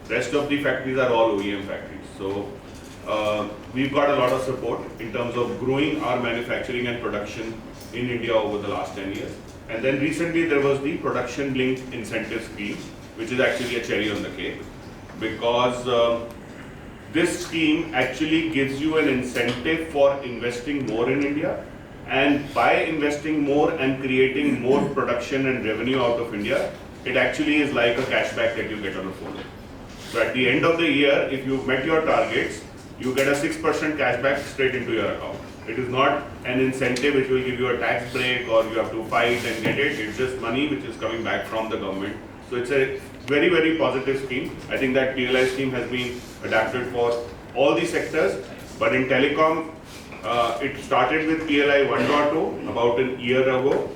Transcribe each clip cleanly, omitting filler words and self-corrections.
Rest of the factories are all OEM factories. So we've got a lot of support in terms of growing our manufacturing and production in India over the last 10 years. And then recently there was the production linked incentive scheme, which is actually a cherry on the cake, because this scheme actually gives you an incentive for investing more in India, and by investing more and creating more production and revenue out of India, it actually is like a cashback that you get on a phone. So at the end of the year, if you've met your targets, you get a 6% cashback straight into your account. It is not an incentive which will give you a tax break or you have to fight and get it. It's just money which is coming back from the government. So it's a very, very positive scheme. I think that PLI scheme has been adapted for all the sectors, but in telecom, it started with PLI 1.0 about a year ago,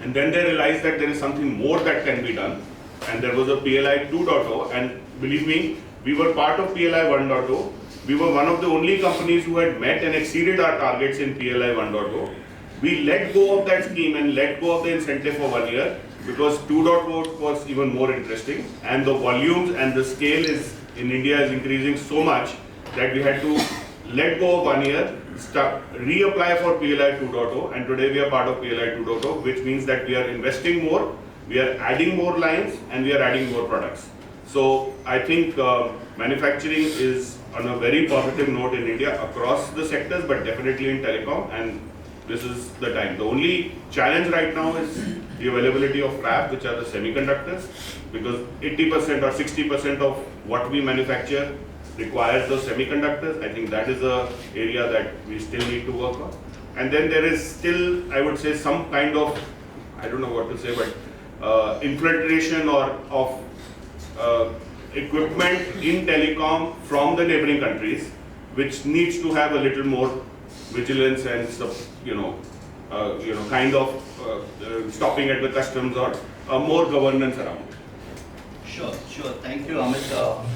and then they realized that there is something more that can be done, and there was a PLI 2.0, and believe me, we were part of PLI 1.0. We were one of the only companies who had met and exceeded our targets in PLI 1.0. We let go of that scheme and let go of the incentive for 1 year because 2.0 was even more interesting, and the volumes and the scale in India is increasing so much that we had to let go of 1 year, reapply for PLI 2.0, and today we are part of PLI 2.0, which means that we are investing more, we are adding more lines, and we are adding more products. So I think manufacturing is on a very positive note in India across the sectors, but definitely in telecom, and this is the time. The only challenge right now is the availability of fab, which are the semiconductors, because 80% or 60% of what we manufacture requires those semiconductors. I think that is an area that we still need to work on. And then there is still, I would say, some kind of, I don't know what to say, but infiltration or of equipment in telecom from the neighboring countries, which needs to have a little more vigilance and stuff, kind of stopping at the customs or more governance around. Sure. Thank you, Amit.